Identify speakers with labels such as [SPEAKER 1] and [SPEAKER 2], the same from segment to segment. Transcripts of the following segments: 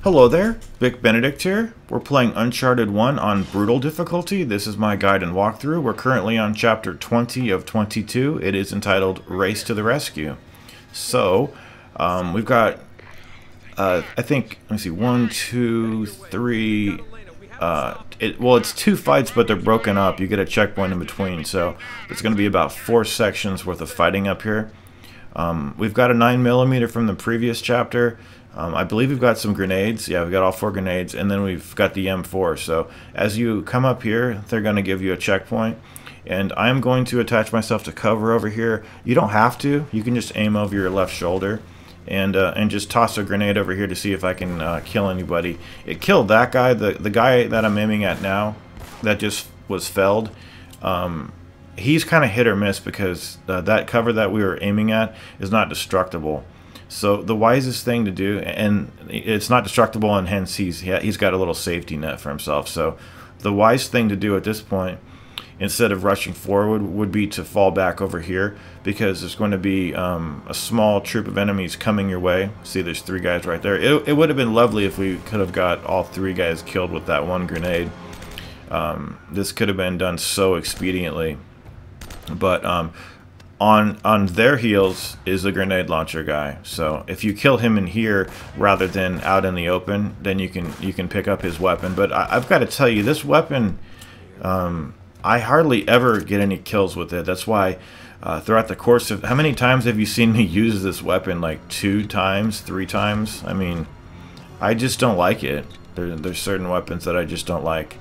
[SPEAKER 1] Hello there, Vic Benedict here. We're playing Uncharted 1 on brutal difficulty. This is my guide and walkthrough. We're currently on chapter 20 of 22. It is entitled Race to the Rescue. So, we've got, I think, let me see, 1, 2, 3, it's 2 fights, but they're broken up. You get a checkpoint in between, so it's going to be about 4 sections worth of fighting up here. We've got a 9mm from the previous chapter. I believe we've got some grenades. Yeah, we've got all 4 grenades, and then we've got the M4. So as you come up here, they're going to give you a checkpoint, and I'm going to attach myself to cover over here. You don't have to. You can just aim over your left shoulder and just toss a grenade over here to see if I can kill anybody. It killed that guy. The guy that I'm aiming at now, that just was felled. He's kind of hit or miss because that cover that we were aiming at is not destructible. So the wisest thing to do, and it's not destructible, and hence he's got a little safety net for himself. So the wise thing to do at this point, instead of rushing forward, would be to fall back over here, because there's going to be a small troop of enemies coming your way. See, there's 3 guys right there. It would have been lovely if we could have got all 3 guys killed with that 1 grenade. This could have been done so expediently. But on their heels is the grenade launcher guy. So if you kill him in here rather than out in the open, then you can pick up his weapon. But I've got to tell you, this weapon, I hardly ever get any kills with it. That's why throughout the course of, how many times have you seen me use this weapon? Like 2 times, 3 times? I mean, I just don't like it. There's certain weapons that I just don't like.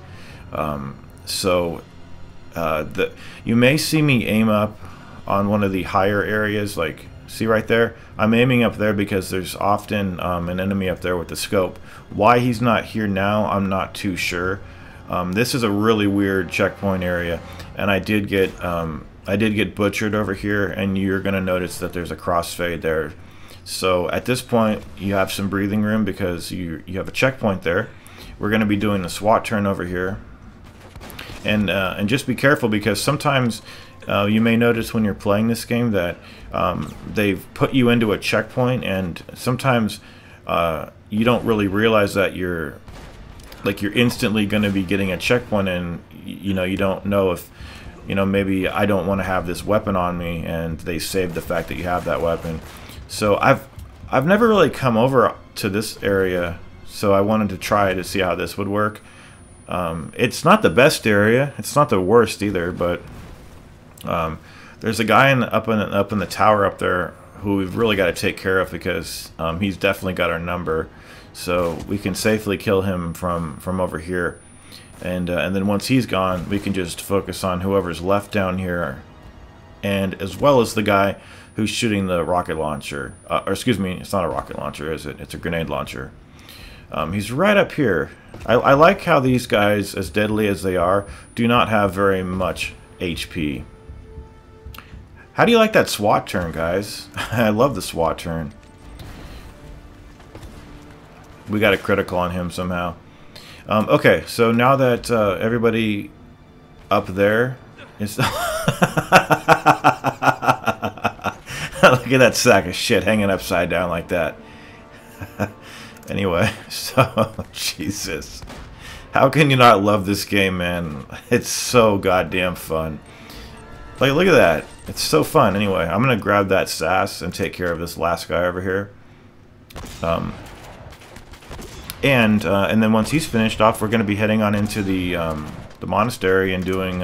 [SPEAKER 1] You may see me aim up on one of the higher areas, like, see right there? I'm aiming up there because there's often an enemy up there with the scope. Why he's not here now, I'm not too sure. This is a really weird checkpoint area, and I did get butchered over here, and you're gonna notice that there's a crossfade there. So at this point, you have some breathing room because you have a checkpoint there. We're gonna be doing the SWAT turn over here, and just be careful, because sometimes you may notice when you're playing this game that they've put you into a checkpoint, and sometimes you don't really realize that you're instantly going to be getting a checkpoint, and you don't know if maybe I don't want to have this weapon on me, and they save the fact that you have that weapon. So I've never really come over to this area, so I wanted to try to see how this would work. It's not the best area, it's not the worst either, but there's a guy up in the tower up there who we've really got to take care of, because he's definitely got our number, so we can safely kill him from over here, and then once he's gone, we can just focus on whoever's left down here, and as well as the guy who's shooting the rocket launcher. Or excuse me, it's not a rocket launcher, is it? It's a grenade launcher. He's right up here. I like how these guys, as deadly as they are, do not have very much HP. How do you like that SWAT turn, guys? I love the SWAT turn. We got a critical on him somehow. Okay, so now that everybody up there is... Look at that sack of shit hanging upside down like that. Anyway, so, Jesus. How can you not love this game, man? It's so goddamn fun. Like, look at that. It's so fun. Anyway, I'm going to grab that sass and take care of this last guy over here. And then once he's finished off, we're going to be heading on into the monastery and doing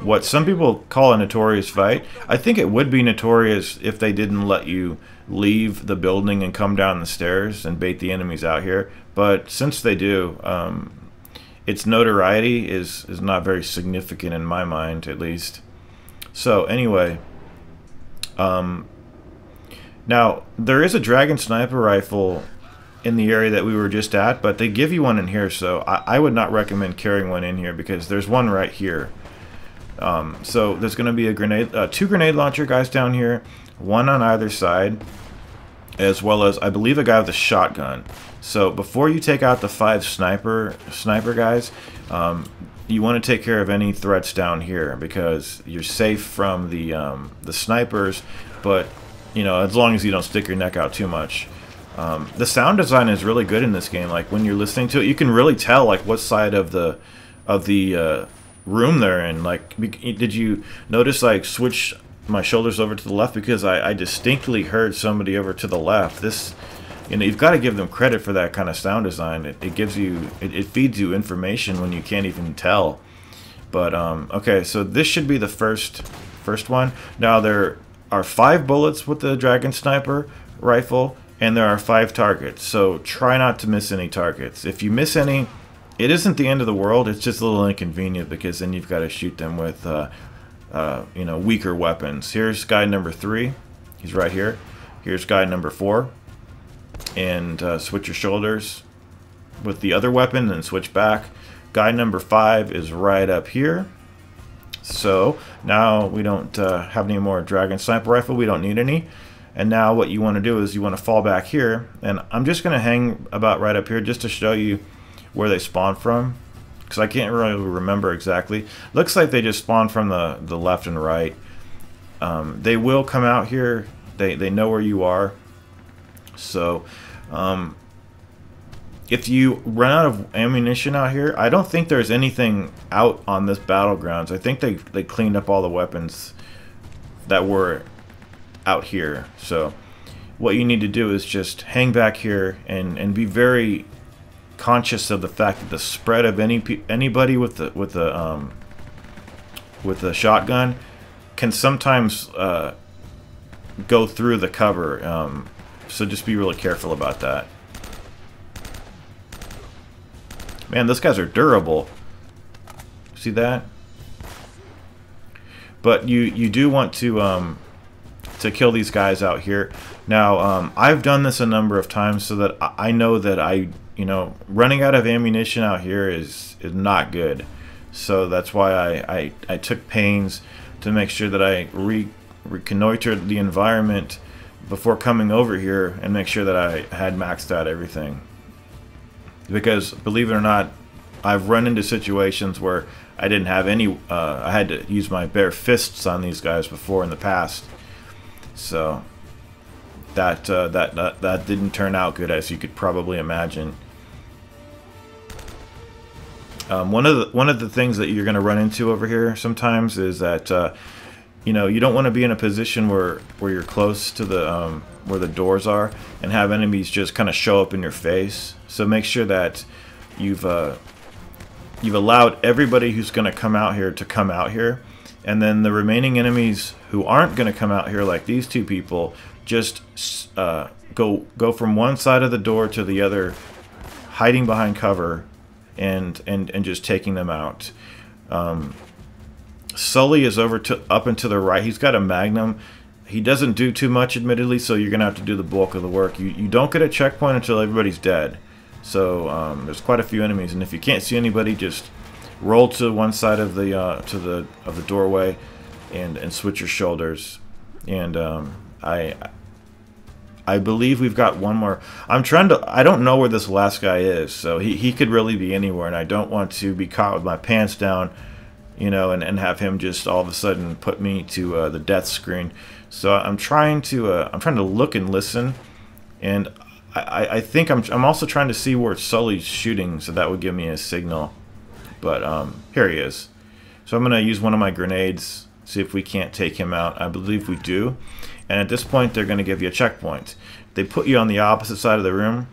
[SPEAKER 1] what some people call a notorious fight. I think it would be notorious if they didn't let you leave the building and come down the stairs and bait the enemies out here. But since they do, its notoriety is not very significant in my mind, at least. So anyway, now there is a dragon sniper rifle in the area that we were just at, but they give you one in here, so I would not recommend carrying one in here, because there's one right here. So there's going to be a grenade, 2 grenade launcher guys down here, 1 on either side, as well as, I believe, a guy with a shotgun. So before you take out the 5 sniper guys, you want to take care of any threats down here, because you're safe from the snipers, but as long as you don't stick your neck out too much. The sound design is really good in this game. Like when you're listening to it, you can really tell like what side of the room they're in. Like, did you notice like switch my shoulders over to the left because I distinctly heard somebody over to the left. This, you know, you've got to give them credit for that kind of sound design. It gives you, it feeds you information when you can't even tell. But okay, so this should be the first one. Now there are 5 bullets with the Dragon Sniper rifle, and there are 5 targets. So try not to miss any targets. If you miss any, it isn't the end of the world. It's just a little inconvenient because then you've got to shoot them with you know, weaker weapons. Here's guy number 3. He's right here. Here's guy number 4. And switch your shoulders with the other weapon, then switch back. Guy number 5 is right up here. So now we don't have any more Dragon Sniper Rifle. We don't need any. And now what you want to do is you want to fall back here. And I'm just going to hang about right up here just to show you where they spawn from, because I can't really remember exactly. Looks like they just spawn from the left and right. They will come out here. They know where you are. So if you run out of ammunition out here, I don't think there's anything out on this battlegrounds. I think they cleaned up all the weapons that were out here. So what you need to do is just hang back here and be very conscious of the fact that the spread of anybody with the shotgun can sometimes go through the cover. So just be really careful about that. Man, those guys are durable. See that? But you do want to kill these guys out here. Now, I've done this a number of times so that I know that you know, running out of ammunition out here is not good. So that's why I took pains to make sure that I reconnoitered the environment before coming over here and make sure that I had maxed out everything. Because believe it or not, I've run into situations where I didn't have any, I had to use my bare fists on these guys before in the past. So that didn't turn out good, as you could probably imagine. One of the things that you're going to run into over here sometimes is that you know, you don't want to be in a position where you're close to the where the doors are and have enemies just kind of show up in your face. So make sure that you've allowed everybody who's going to come out here to come out here, and then the remaining enemies who aren't going to come out here, like these 2 people, just go from one side of the door to the other, hiding behind cover, and just taking them out. Sully is up and to the right. He's got a Magnum. He doesn't do too much, admittedly, so you're gonna have to do the bulk of the work. You don't get a checkpoint until everybody's dead. So there's quite a few enemies, and if you can't see anybody, just roll to one side of the doorway and switch your shoulders. And I believe we've got one more. I don't know where this last guy is, so he could really be anywhere, and I don't want to be caught with my pants down, you know, and have him just all of a sudden put me to the death screen. So I'm trying to look and listen, and I think I'm also trying to see where Sully's shooting, so that would give me a signal. But here he is. So I'm gonna use one of my grenades, see if we can't take him out. I believe we do. And at this point, they're going to give you a checkpoint. They put you on the opposite side of the room,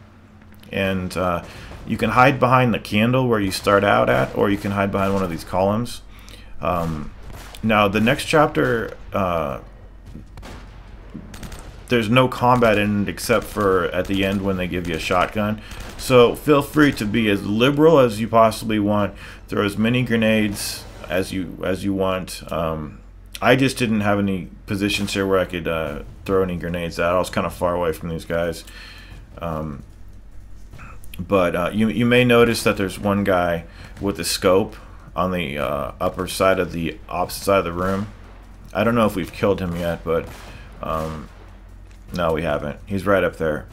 [SPEAKER 1] and you can hide behind the candle where you start out at, or you can hide behind one of these columns. Now, the next chapter, there's no combat in it except for at the end when they give you a shotgun. So feel free to be as liberal as you possibly want. Throw as many grenades as you want. I just didn't have any positions here where I could throw any grenades out. I was kind of far away from these guys. But you may notice that there's one guy with a scope on the upper side of the opposite side of the room. I don't know if we've killed him yet, but no, we haven't. He's right up there.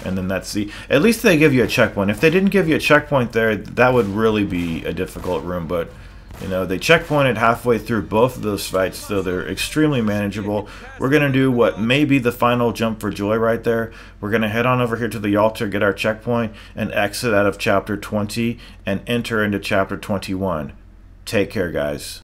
[SPEAKER 1] And then that's at least they give you a checkpoint. If they didn't give you a checkpoint there, that would really be a difficult room. But You know, they checkpointed halfway through both of those fights, so they're extremely manageable. We're going to do what may be the final jump for joy right there. We're going to head on over here to the altar, get our checkpoint, and exit out of Chapter 20 and enter into Chapter 21. Take care, guys.